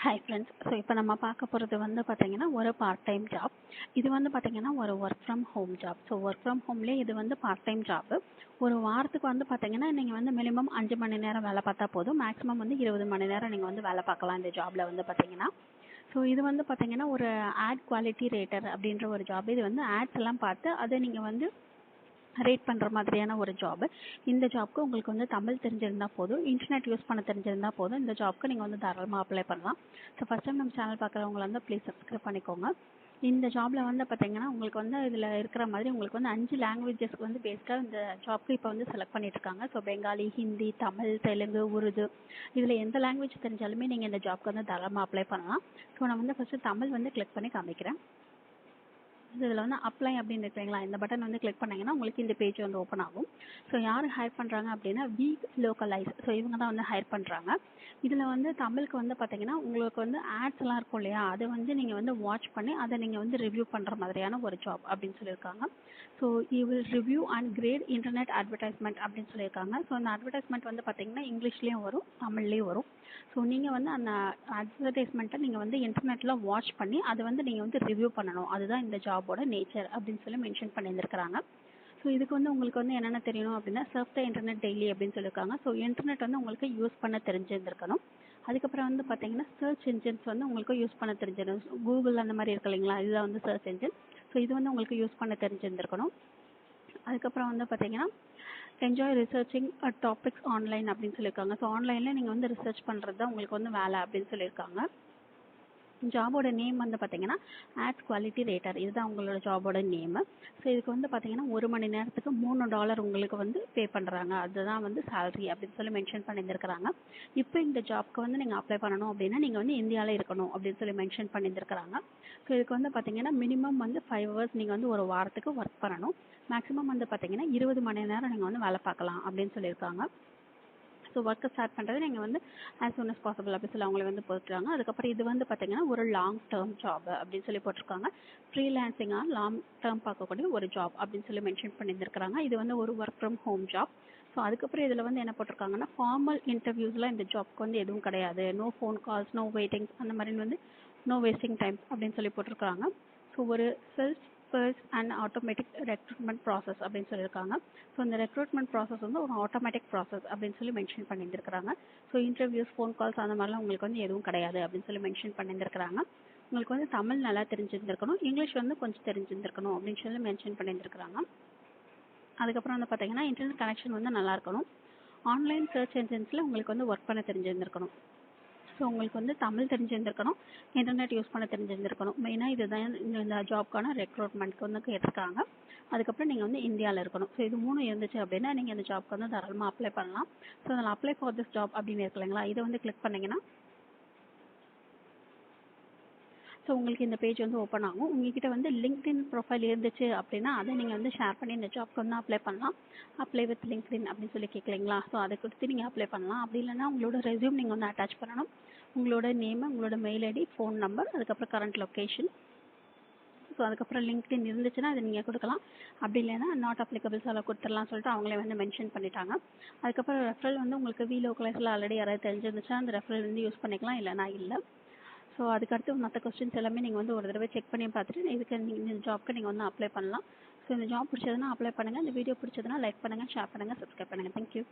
Hi friends. So இப்போ நம்ம பார்க்க போகிறது வந்து பார்த்தீங்கன்னா ஒரு பார்ட் டைம் ஜாப். இது வந்து பார்த்தீங்கன்னா ஒரு work from home job. So work from ஹோம்லேயே இது வந்து பார்ட் டைம் ஜாப்பு. ஒரு வாரத்துக்கு வந்து பார்த்தீங்கன்னா நீங்கள் வந்து மினிமம் 5 மணி நேரம் வேலை பார்த்தா போதும். மேக்ஸிமம் வந்து 20 மணி நேரம் நீங்கள் வந்து வேலை பார்க்கலாம் இந்த ஜாபில் வந்து பார்த்தீங்கன்னா. ஸோ இது வந்து பார்த்தீங்கன்னா ஒரு ஆட் குவாலிட்டி ரேட்டர் அப்படின்ற ஒரு ஜாப். இது வந்து ஆட்ஸ் எல்லாம் பார்த்து அதை நீங்கள் வந்து ரேட் பண்ணுற மாதிரியான ஒரு ஜாப். இந்த ஜாப்க்கு உங்களுக்கு வந்து தமிழ் தெரிஞ்சிருந்தால் போதும், இன்டர்நெட் யூஸ் பண்ண தெரிஞ்சிருந்தால் போதும். இந்த ஜாப்க்கு நீங்கள் வந்து தாராளமாக அப்ளை பண்ணலாம். ஸோ ஃபஸ்ட் டைம் நம்ம சேனல் பார்க்குறவங்கள வந்து ப்ளீஸ் சப்ஸ்கிரைப் பண்ணிக்கோங்க. இந்த ஜாபில் வந்து பார்த்தீங்கன்னா உங்களுக்கு வந்து இதில் இருக்கிற மாதிரி உங்களுக்கு வந்து 5 லாங்குவேஜஸ்க்கு வந்து பேஸ்டாக இந்த ஜாப்க்கு இப்போ வந்து செலக்ட் பண்ணிட்டு இருக்காங்க. ஸோ பெங்காலி, ஹிந்தி, தமிழ், தெலுங்கு, உருது, இதில் எந்த லாங்குவேஜ் தெரிஞ்சாலுமே நீங்கள் இந்த ஜாப்க்கு வந்து தாராளமாக அப்ளை பண்ணலாம். ஸோ நான் வந்து ஃபஸ்ட்டு தமிழ் வந்து கிளிக் பண்ணி காமிக்கிறேன். இதில் வந்து அப்ளை அப்படின்னு இருக்குங்களா, இந்த பட்டன் வந்து கிளிக் பண்ணிங்கன்னா உங்களுக்கு இந்த பேஜ் வந்து ஓப்பன் ஆகும். ஸோ யார் ஹையர் பண்ணுறாங்க அப்படின்னா வீக் லோக்கலைஸ். ஸோ இவங்க தான் வந்து ஹையர் பண்ணுறாங்க. இதில் வந்து தமிழுக்கு வந்து பார்த்தீங்கன்னா உங்களுக்கு வந்து ஆட்ஸ் எல்லாம் இருக்கும் இல்லையா, அதை வந்து நீங்கள் வந்து வாட்ச் பண்ணி அதை நீங்கள் வந்து ரிவ்யூ பண்ணுற மாதிரியான ஒரு ஜாப் அப்படின்னு சொல்லியிருக்காங்க. So you will review and great internet advertisement அப்படின்னு சொல்லியிருக்காங்க. ஸோ அந்த அட்வர்டைஸ்மெண்ட் வந்து பார்த்தீங்கன்னா இங்கிலீஷ்லேயும் வரும், தமிழ்லேயும் வரும். ஸோ நீங்கள் வந்து அந்த அட்வர்டைஸ்மெண்ட்டை நீங்கள் வந்து இன்டர்நெட்டில் வாட்ச் பண்ணி அதை வந்து நீங்கள் வந்து ரிவ்யூ பண்ணணும். அதுதான் இந்த ஜாபோட நேச்சர் அப்படின்னு சொல்லி மென்ஷன் பண்ணியிருக்கிறாங்க. ஸோ இதுக்கு வந்து உங்களுக்கு வந்து என்னென்ன தெரியணும் அப்படின்னா, சர்ஃப் த இன்டர்நெட் டெய்லி அப்படின்னு சொல்லியிருக்காங்க. ஸோ இன்டர்நெட் வந்து உங்களுக்கு யூஸ் பண்ண தெரிஞ்சிருந்திருக்கணும். அதுக்கப்புறம் வந்து பார்த்தீங்கன்னா சர்ச் இன்ஜின்ஸ் வந்து உங்களுக்கு யூஸ் பண்ண தெரிஞ்சிருக்கணும். கூகுள் அந்த மாதிரி இருக்கு இல்லைங்களா, இதுதான் வந்து சர்ச் இன்ஜின். ஸோ இது வந்து உங்களுக்கு யூஸ் பண்ண தெரிஞ்சிருந்திருக்கணும். அதுக்கப்புறம் வந்து பார்த்தீங்கன்னா என்ஜாய் ரிசர்ச்சிங் டாபிக்ஸ் ஆன்லைன் அப்படின்னு சொல்லியிருக்காங்க. ஸோ ஆன்லைனில் நீங்கள் வந்து ரிசர்ச் பண்ணுறது தான் உங்களுக்கு வந்து வேலை அப்படின்னு சொல்லியிருக்காங்க. ஜாபோட நேம் வந்து பார்த்தீங்கன்னா ஆட் குவாலிட்டி ரேட்டர், இதுதான் உங்களோட ஜாபோட நேமு. ஸோ இதுக்கு வந்து பார்த்தீங்கன்னா 1 மணி நேரத்துக்கு $3 உங்களுக்கு வந்து பே பண்ணுறாங்க. அதுதான் வந்து சேலரி அப்படின்னு சொல்லி மென்ஷன் பண்ணியிருக்கிறாங்க. இப்போ இந்த ஜாப்க்கு வந்து நீங்கள் அப்ளை பண்ணணும் அப்படின்னா நீங்கள் வந்து இந்தியாவில் இருக்கணும் அப்படின்னு சொல்லி மென்ஷன் பண்ணியிருக்கிறாங்க. ஸோ இதுக்கு வந்து பார்த்தீங்கன்னா மினிமம் வந்து 5 hours நீங்கள் வந்து ஒரு வாரத்துக்கு ஒர்க் பண்ணணும். மேக்ஸிமம் வந்து பார்த்தீங்கன்னா 20 மணி நேரம் நீங்கள் வந்து வேலை பார்க்கலாம் அப்படின்னு சொல்லியிருக்காங்க. ஸோ ஒர்க்கை ஸ்டார்ட் பண்ணுறது நீங்கள் வந்து ஆஸ் சூன் அஸ் பாசிபிள் அப்படி சொல்லி அவங்களே வந்து போட்டுருக்காங்க. அதுக்கப்புறம் இது வந்து பார்த்தீங்கன்னா ஒரு லாங் டேர்ம் ஜாப் அப்படின்னு சொல்லி போட்டிருக்காங்க. ஃப்ரீலான்சிங்காக லாங் டேர்ம் பார்க்கக்கூடிய ஒரு ஜாப் அப்படின்னு சொல்லி மென்ஷன் பண்ணியிருக்கிறாங்க. இது வந்து ஒரு work from home job. So அதுக்கப்புறம் இதில் வந்து என்ன போட்டிருக்காங்கன்னா ஃபார்மல் இன்டர்வியூஸ்லாம் இந்த ஜாப்க்கு வந்து எதுவும் கிடையாது. No phone calls, no waitings, அந்த மாதிரி வந்து நோ வேஸ்டிங் டைம் அப்படின்னு சொல்லி போட்டிருக்காங்க. ஸோ ஒரு self first and automatic recruitment process அப்படின்னு சொல்லியிருக்காங்க. ஸோ இந்த ரெக்ரூட்மெண்ட் ப்ராசஸ் வந்து ஒரு ஆட்டோமேட்டிக் ப்ராசஸ் அப்படின்னு சொல்லி மென்ஷன் பண்ணியிருக்கிறாங்க. ஸோ இன்டர்வியூஸ், ஃபோன் கால்ஸ் அந்த மாதிரிலாம் உங்களுக்கு வந்து எதுவும் கிடையாது அப்படின்னு சொல்லி மென்ஷன் பண்ணியிருக்கிறாங்க. உங்களுக்கு வந்து தமிழ் நல்லா தெரிஞ்சிருந்திருக்கணும், இங்கிலீஷ் வந்து கொஞ்சம் தெரிஞ்சிருந்திருக்கணும் அப்படின்னு சொல்லி மென்ஷன் பண்ணியிருக்கிறாங்க. அதுக்கப்புறம் வந்து பார்த்தீங்கன்னா இன்டர்நெட் கனெக்ஷன் வந்து நல்லா இருக்கணும். ஆன்லைன் சர்ச் என்ஜின்ஸில் உங்களுக்கு வந்து ஒர்க் பண்ண தெரிஞ்சிருந்திருக்கணும். ஸோ உங்களுக்கு வந்து தமிழ் தெரிஞ்சிருந்திருக்கணும், இன்டர்நெட் யூஸ் பண்ண தெரிஞ்சிருந்திருக்கணும். மெயினாக இதுதான் இந்த ஜாப்க்கான ரெக்ரூட்மெண்ட்க்கு வந்து கேட்டிருக்காங்க. அதுக்கப்புறம் நீங்கள் வந்து இந்தியாவில் இருக்கணும். ஸோ இது 3 இருந்துச்சு அப்படின்னா நீங்கள் இந்த ஜாப்க்கு வந்து தாராளமாக அப்ளை பண்ணலாம். ஸோ அதில் அப்ளை ஃபார் திஸ் ஜாப் அப்படின்னு இருக்கு இல்லைங்களா, இதை வந்து கிளிக் பண்ணிங்கன்னா ஸோ உங்களுக்கு இந்த பேஜ் வந்து ஓப்பன் ஆகும். உங்ககிட்ட வந்து லிங்க்டின் ப்ரொஃபைல் இருந்துச்சு அப்படின்னா அதை நீங்கள் வந்து ஷேர் பண்ணி இந்த ஜாப்க்கு வந்து அப்ளை பண்ணலாம். அப்ளை வித் லிங்க்டின் அப்படின்னு சொல்லி கேட்கலீங்களா, ஸோ அதை கொடுத்து நீங்கள் அப்ளை பண்ணலாம். அப்படி இல்லைன்னா உங்களோட ரெஸ்யூம் நீங்கள் வந்து அட்டாச் பண்ணணும். உங்களோட நேமு, உங்களோட மெயில் ஐடி, ஃபோன் நம்பர், அதுக்கப்புறம் கரண்ட் லொக்கேஷன். ஸோ அதுக்கப்புறம் லிங்க்டின் இருந்துச்சுன்னா அதை நீங்கள் கொடுக்கலாம். அப்படி இல்லைன்னா நாட் அப்ளிகபிள்ஸ் அதில் கொடுத்துடலாம் சொல்லிட்டு அவங்களே வந்து மென்ஷன் பண்ணிட்டாங்க. அதுக்கப்புறம் ரெஃபரல் வந்து உங்களுக்கு வி லோக்கலைஸில் ஆல்ரெடி யாராவது தெரிஞ்சிருந்துச்சுன்னா அந்த ரெஃபரல் வந்து யூஸ் பண்ணிக்கலாம், இல்லைனா இல்லை. ஸோ அதுக்கடுத்து மற்ற கொஸ்டின்ஸ் எல்லாமே நீங்கள் வந்து ஒரு தடவை செக் பண்ணி பார்த்துட்டு இதுக்கு நீங்கள் இந்த ஜாப்க்கு நீங்கள் வந்து அப்ளை பண்ணலாம். ஸோ இந்த ஜாப் பிடிச்சதுன்னா அப்ளை பண்ணுங்கள். இந்த வீடியோ பிடிச்சதுன்னா லைக் பண்ணுங்கள், ஷேர் பண்ணுங்கள், சப்ஸ்கிரைப் பண்ணுங்கள். தேங்க்யூ.